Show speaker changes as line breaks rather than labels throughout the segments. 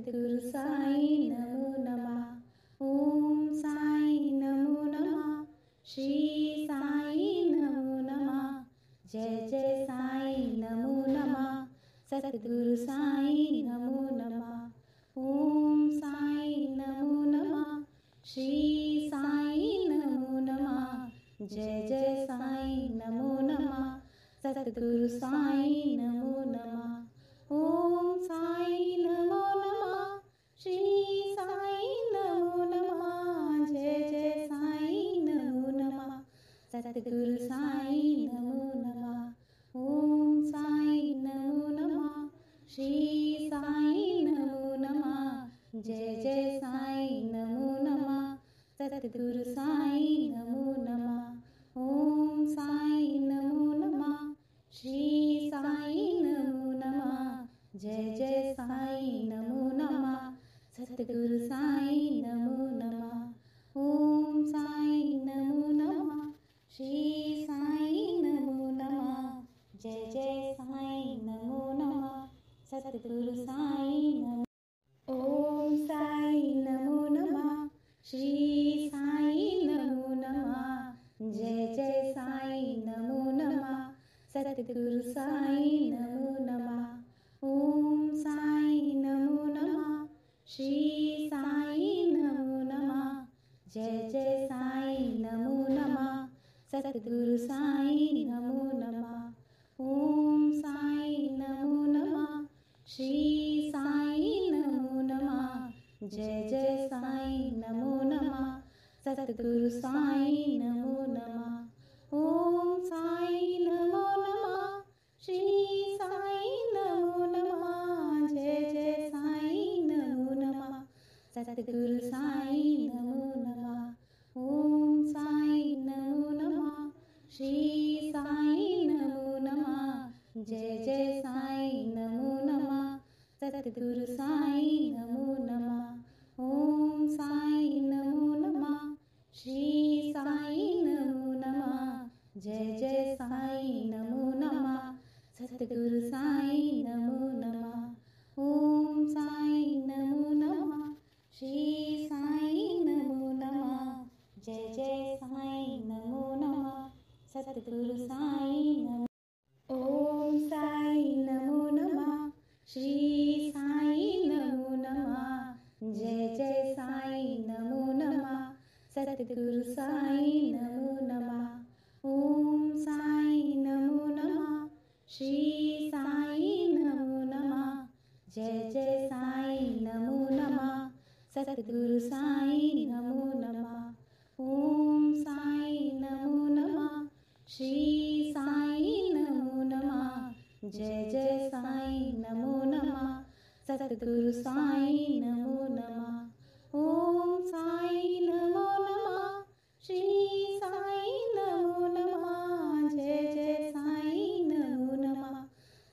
सद्गुरु साई नमो नमः। ओम साई नमो नमः। श्री साई नमो नमः। जय जय साई नमो नमः। सद्गुरु साई नमो नमः। ओम साई नमो नमः। श्री साई नमो नमः। जय जय साई नमो नमः। सद्गुरु साई नमो नमः। ओम साई नमो नमः। श्री साई नमो नमः। जय जय साई नमो नमः। सद्गुरु साई नमो नमः। ओम साई नमो नमः। श्री साई नमो नमः। जय जय साई नमो नमः। सद्गुरु साई नमो नमः। ओम साई नमो नमः। श्री साई नमो नमः। जय जय साई नमो नमः। सद्गुरु साई नमो नमः। ओम साई नमो नमः। श्री साई नमो नमः। जय जय साई नमो नमः। सद्गुरु साई नमो। ओम साई नमो नमः। श्री साई नमो नमः। जय जय साई नमो नमः। सद्गुरु साई नमो नमः। ओम साई नमो नमः। श्री साई नमो नमः। जय जय साई नमो नमः। सद्गुरु साई नमो नमः। ओम साई नमो नमः। श्री साई नमो नमः। जय जय साई नमो नमः। सद्गुरु साई नमो नमः। ओम साई नमो नमः। श्री साई नमो नमः। जय जय साई नमो नमः। सद्गुरु साई नमो नमः। ओम साई नमो नमः। श्री साई नमो नमः। जय जय साई नमो नमः। सद्गुरु साई नमो नमः। ओम साई नमो नमः। श्री साई नमो नमः। जय जय साई नमो नमः। सद्गुरु साई नमो नमः। ओम साई नमो नमः। श्री साई नमो नमः। जय जय साई नमो नमः। सद्गुरु साई नमो। ओम साई नमो नमः। श्री साई नमो नमः। जय जय साई नमो नमः। सद्गुरु साई नमो नमः। ओम साई नमो नमः। श्री साई नमो नमः। जय जय साई नमो नमः। सद्गुरु साई नमो नमः। ओम साई नमो नमः। श्री साई नमो नमः। जय जय साई नमो नमः। सद्गुरु साई नमो नमः। ओम साई नमो नमः। श्री साई नमो नमः। जय जय साई नमो नमः।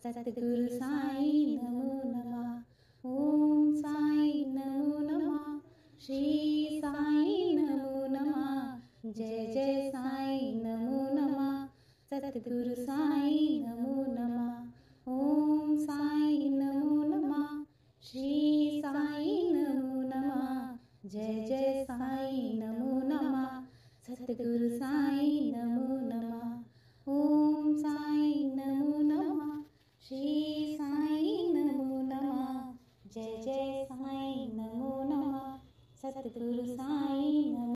सद्गुरु साई नमो नमः। ओम साई नमो नमः। श्री साई नमो नमः। जय जय साई नमो नमः। सद्गुरु साई नमो नमः। ओम साई नमो नमः। श्री साई नमो नमः। जय जय साई नमो नमः। सद्गुरु साई नमो नमः। ओम साई नमो नमः। श्री साई नमो नमः। जय जय साई नमो नमः। सद्गुरु साई नमो।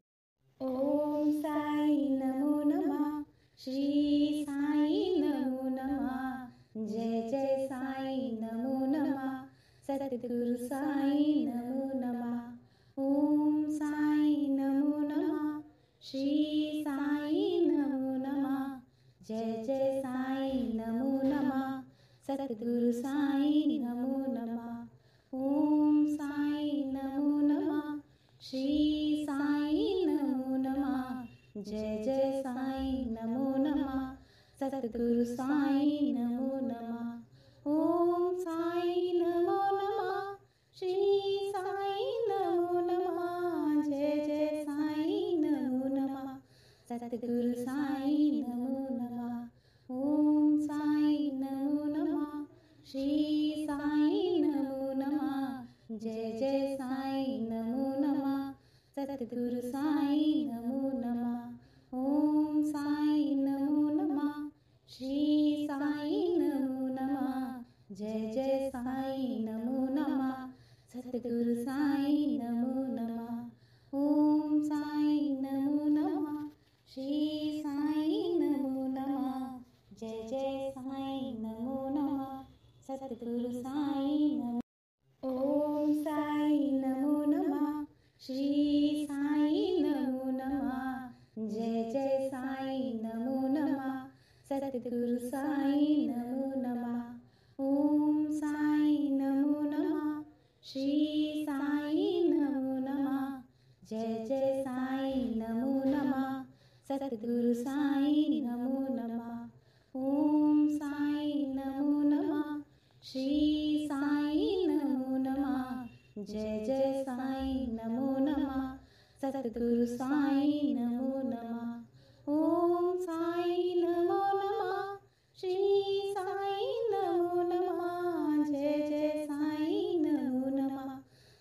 ओम साई नमो नमः। श्री साई नमो नमः। जय जय साई नमो नमः। सद्गुरु साई नमो नमः। ओम साई नमो नमः। श्री साई नमो नमः। जय जय साई नमो नमः। सद्गुरु साई नमो नमः। ओम साई नमो नमः। श्री साई नमो नमः। जय जय साई नमो नमः। सद्गुरु साई नमो नमः। ओम साई नमो नमः। श्री साई नमो नमः। जय जय साई नमो नमः। सद्गुरु साई नमो नमः। ओम साई नमो नमः। श्री साई नमो नमः। जय जय साईं नमो नमः। सतगुरु साईं नमो नमः। ओम साईं नमो नमः। श्री साईं नमो नमः। जय जय साईं नमो नमः। सतगुरु साईं नमो नमः। ओम साईं नमो नमः। श्री साईं नमो नमः। जय जय साईं नमो नमः। सतगुरु साईं नमो। ओम साईं नमो नमः। श्री साईं नमो नमः। जय जय साईं नमो नमः। सतगुरु साईं नमो नमः। ओम साईं नमो नमः। श्री साईं नमो नमः। जय जय साईं नमो नमः। सतगुरु साईं नमो नमः। ओम साईं नमो नमः। श्री साईं नमो नमः। जय जय साईं नमो नमः। सतगुरु साईं नमो नमः। ओम साईं नमो नमः। श्री साईं नमो नमः। जय जय साईं नमो नमः।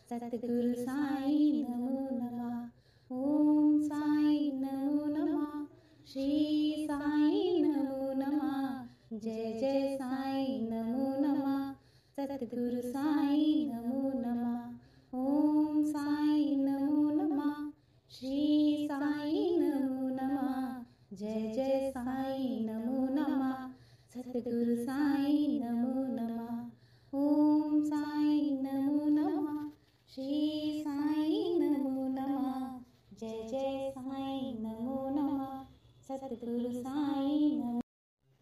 सतगुरु साईं नमो नमः। ओम साईं नमो नमः। श्री साईं नमो नमः। जय जय साईं नमो नमः। सतगुरु साईं नमो नमः। ओम साईं नमो नमः। श्री साईं नमो नमः। जय जय साईं नमो नमः। सतगुरु साईं नमो नमः। ओम साईं नमो नमः। श्री साईं नमो नमः। जय जय साईं नमो नमः। सतगुरु साईं नमो।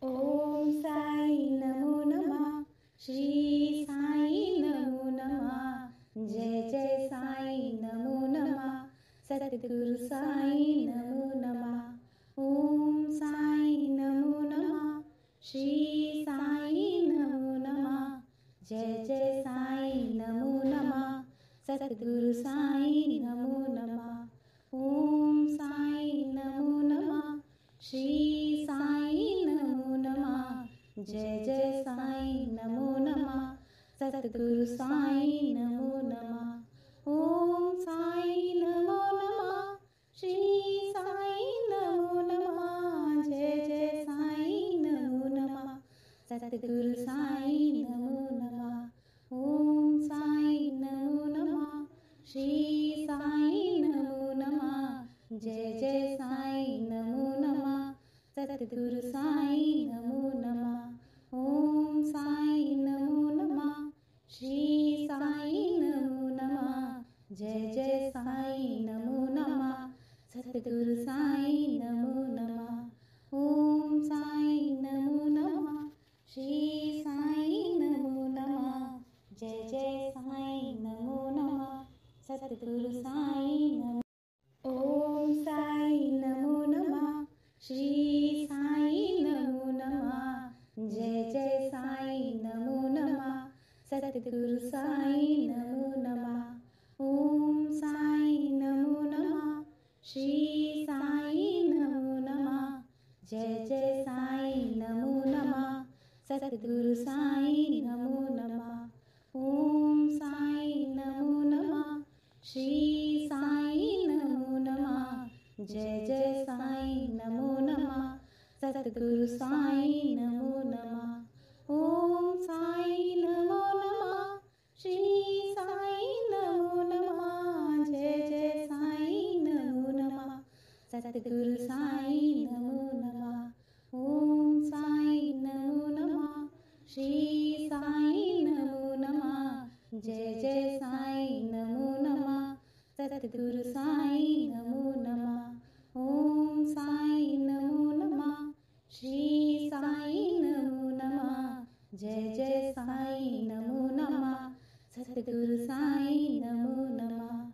ओम साईं नमो नमः। श्री साईं नमो नमः। जय जय साईं नमो नमः। सतगुरु साईं नमो नमः। ओम साईं नमो नमः। श्री साईं नमो नमः। जय जय साईं नमो नमः। सतगुरु साईं नमो नमः। ओम साईं नमो नमः। श्री साईं नमो नमः। जय जय साईं नमो नमः। सतगुरु साईं नमो नमः। ओम साईं नमो नमः। श्री साईं नमो नमः। जय जय साईं नमो नमः। सतगुरु साईं नमो नमः। ओम साईं नमो नमः। श्री साईं नमो नमः। जय जय साईं नमो नमः। सतगुरु साईं नमो नमः। ओम साईं नमो नमः। श्री साईं नमो नमः। जय जय साईं नमो नमः। सतगुरु साईं नमो नमः। ओम साईं नमो नमः। श्री साईं नमो नमः। जय जय साईं नमो नमः। सतगुरु साईं नमो। ओम साईं नमो नमः। श्री साईं नमो नमः। जय जय साईं नमो नमः। सतगुरु साईं नमो नमः। ओम साईं नमो नमः। श्री साईं नमो नमः। जय जय साईं नमो नमः। सतगुरु साईं नमो नमः। ओम साईं नमो नमः। श्री साईं नमो नमः। जय जय साईं नमो नमः। सतगुरु साईं नमो नमः। ओम साईं नमो नमः। श्री साईं नमो नमः। जय जय साईं नमो नमः। सतगुरु साईं नमो नमः। ओम साईं नमो नमः। श्री साईं नमो नमः। जय जय साईं नमो नमः। सतगुरु साईं नमो नमः। ओम साईं नमो नमः। श्री साईं नमो नमः। जय जय साईं नमो नमः। सतगुरु साईं नमो नमः।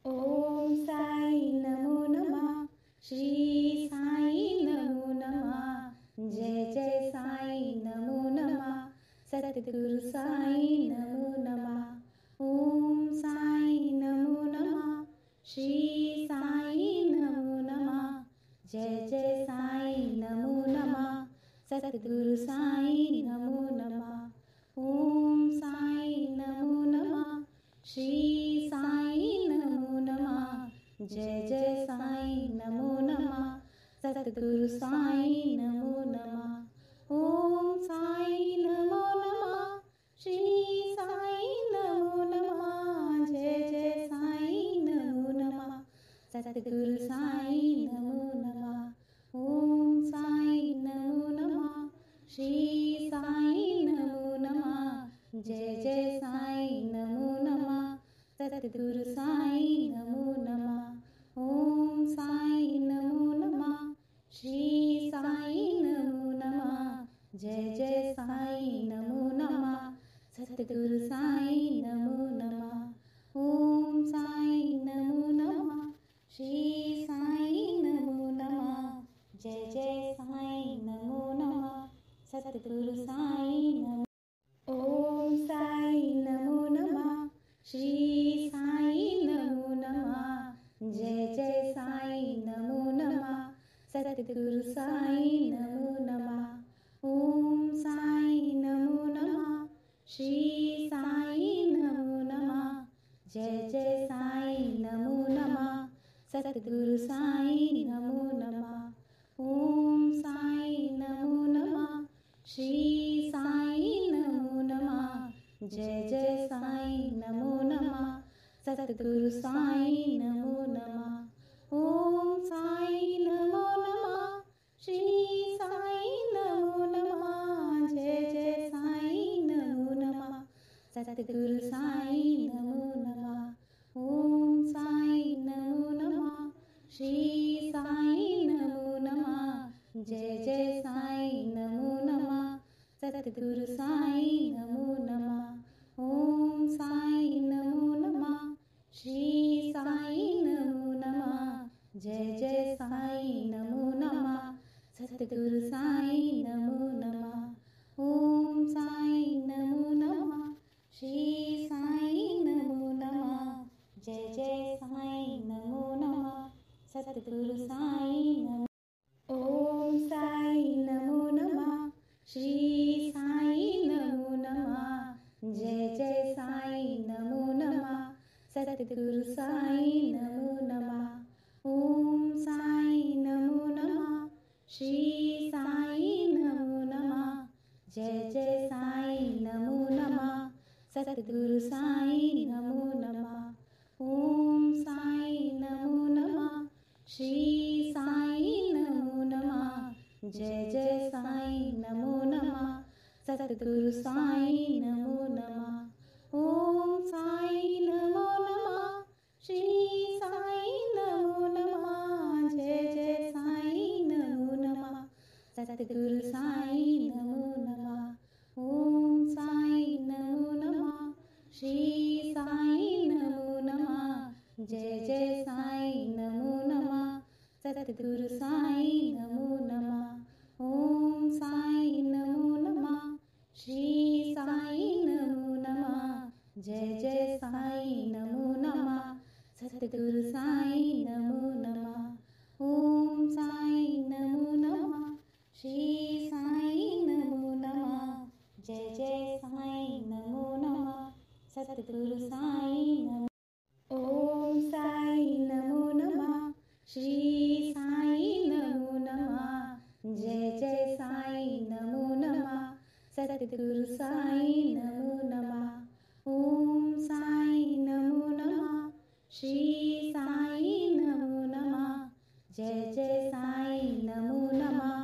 ओम साईं नमो नमः। श्री साईं नमो नमः। जय जय साईं नमो नमः। सतगुरु साईं नमो नमः। ओम साईं नमो नमः। श्री साईं नमो नमः। जय जय साईं नमो नमः। सतगुरु साईं नमो नमः। ओम साईं नमो नमः। जय जय साईं नमो नमः सतगुरु साईं नमो नमः ओम साईं नमो नमः श्री साईं नमो नमः जय जय साईं नमो नमः सतगुरु साईं नमो नमः ओम साईं नमो नमः श्री साईं नमो नमः जय जय साईं नमो नमः सतगुरु साईं नमो नमः ओम साईं नमो नमः श्री साईं नमो नमः जय जय साईं नमो नमः सतगुरु साईं नमो नमः ओम साईं नमो नमः श्री साईं नमो नमः जय जय साईं नमो नमः सतगुरु साईं नमो ओम साईं नमो नमः श्री साईं नमो नमः जय जय साईं नमो नमः सतगुरु साईं नमो नमः ओम साईं नमो नमः श्री साईं नमो नमः जय जय साईं नमो नमः सतगुरु साईं नमो नमः ओम साईं नमो नमः श्री साईं नमो नमः जय जय साईं नमो नमः सतगुरु साईं नमो नमः ओम साईं नमो नमः श्री साईं नमो नमः जय जय साईं नमो नमः सतगुरु साईं नमो नमः ओम साईं नमो नमः श्री साईं नमो नमः जय जय साईं नमो नमः सतगुरु साईं नमो नमः ओम साईं नमो नमः श्री साईं नमो नमः जय जय साईं नमो नमः सतगुरु साईं नमो नमः ओम साईं नमो नमः श्री साईं नमो नमः जय जय साईं नमो नमः सतगुरु साईं नमो ओम साईं नमो नमः श्री साईं नमो नमः जय जय साईं नमो नमः सतगुरु साईं नमो नमः ओम साईं नमो नमः श्री साईं नमो नमः जय जय साईं नमो नमः सतगुरु साईं नमो नमः ओम साईं नमो नमः श्री साईं नमो नमः जय जय साईं नमो नमः सतगुरु साईं नमो नमः ओम साईं नमो नमः श्री साईं नमो नमः जय जय साईं नमो नमः सतगुरु साईं नमो नमः ओम साईं नमो नमः श्री साईं नमो नमः जय जय साईं नमो नमः सतगुरु साईं नमो नमः ओम साईं नमो नमः श्री साईं नमो नमः जय जय साईं नमो नमः सतगुरु साईं नमो नमः ओम साईं नमो नमः श्री साईं नमो नमः जय जय साईं नमो नमः सतगुरु साईं नमो ओम साईं नमो नमः श्री साईं नमो नमः जय जय साईं नमो नमः सतगुरु साईं नमो नमः ओम साईं नमो नमः श्री साईं नमो नमः जय जय साईं नमो नमः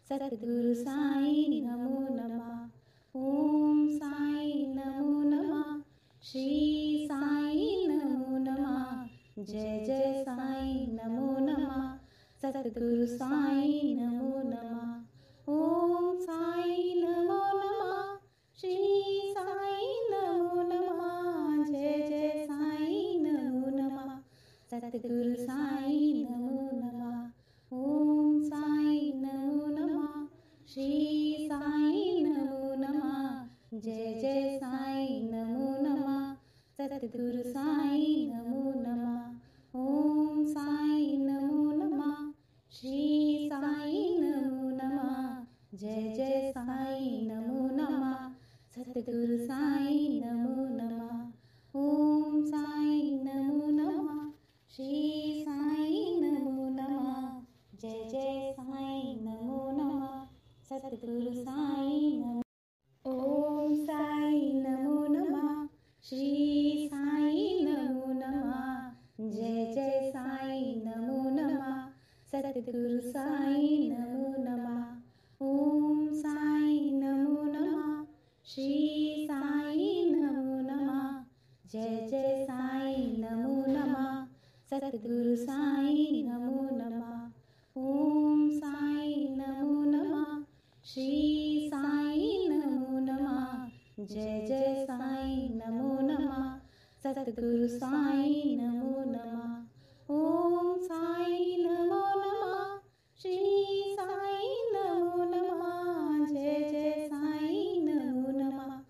सतगुरु साईं नमो नमः ओम साईं नमो नमः श्री साईं नमो नमः जय जय साईं नमो नमः सतगुरु साईं नमो नमः ओम साईं नमो नमः श्री साईं नमो नमः जय जय साईं नमो नमः सतगुरु साईं नमो नमः ओम साईं नमो नमः श्री साईं नमो नमः जय जय साईं नमो नमः सतगुरु साईं नमो नमः ओम साईं नमो नमः श्री साईं सतगुरु साई नमो नमः। ओम साई नमो नमः। श्री साई नमो नमः। जय जय साई नमो नमः। सतगुरु साई नमो नमः। ओम साई नमो नमः। श्री साई नमो नमः। जय जय साई नमो नमः। सतगुरु साई नमो नमः। ओम साई नमो नमः। श्री साई नमो नमः। जय जय साई नमो नमः।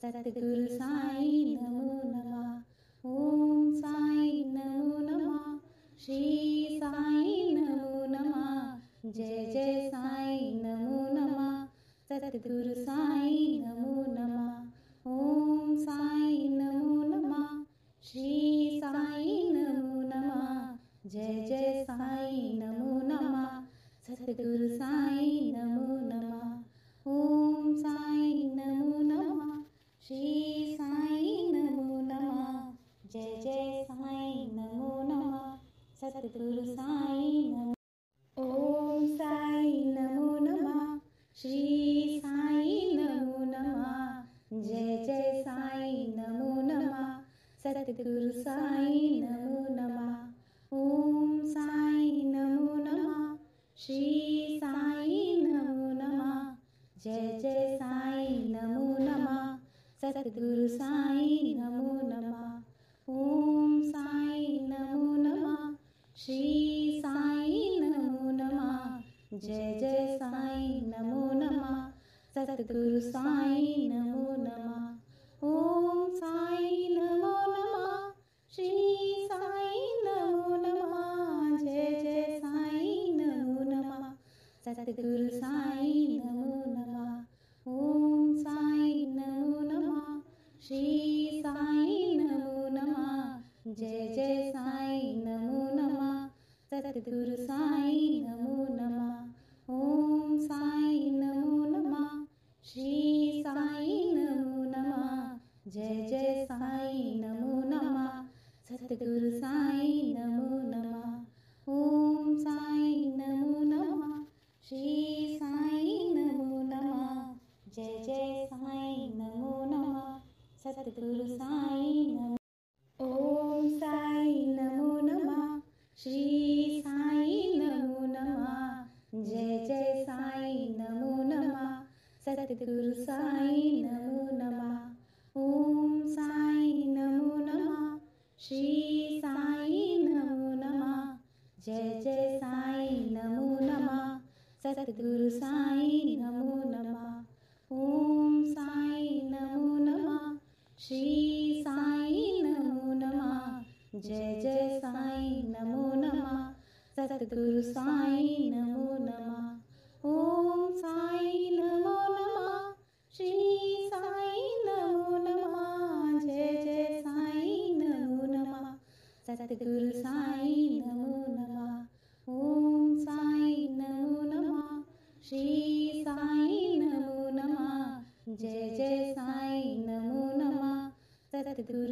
सतगुरु साई नमो नमः। ओम साई नमो नमः। श्री साई नमो नमः। जय जय साई नमो नमः। सतगुरु साई नमो नमः। ओम साई नमो नमः। श्री साई नमो नमः। जय जय साई नमो नमः। सतगुरु साई नमो नमः। ओम साई नमो नमः। श्री साई नमो नमः। जय जय साई नमो नमः। सतगुरु साई नमो। ओम साई नमो नमः। श्री साई नमो नमः। जय जय साई नमो नमः। सतगुरु साई नमो नमः। ओम साई नमो नमः। श्री साई नमो नमः। जय जय साई नमो नमः। सतगुरु साई नमो नमः। ओम साई नमो नमः। श्री साई नमो नमः। जय जय साई नमो नमः। सतगुरु साई नमो नमः। ओम साई नमो नमः। श्री साई नमो नमः। जय जय साई नमो नमः। सतगुरु साई नमो नमः। ओम साई नमो नमः। श्री साई नमो नमः। जय जय साई नमो नमः। सतगुरु साई नमो नमः। ओम साई नमो नमः। श्री साई नमो नमः। जय जय साई नमो नमः। सतगुरु साई नमो नमः। ओम साई नमो नमः। श्री साई नमो नमः। जय जय साई नमो नमः। सतगुरु साई नमो। ओम साई नमो नमः। श्री साई नमो नमः। जय जय साई नमो नमः। सतगुरु साई नमो नमः। ओम साई नमो नमः। श्री साई नमो नमः। जय जय साई नमो नमः। सतगुरु साई नमो नमः। ओम साई नमो नमः। श्री साई नमो नमः। जय जय साई नमो नमः। सतगुरु साई नमो नमः। ओम साई नमो नमः। श्री साई नमो नमः। जय जय साई नमो नमः। सतगुरु साई नमो नमः। ओम साई नमो नमः। श्री साई नमो नमः। जय जय साई नमो नमः। सतगुरु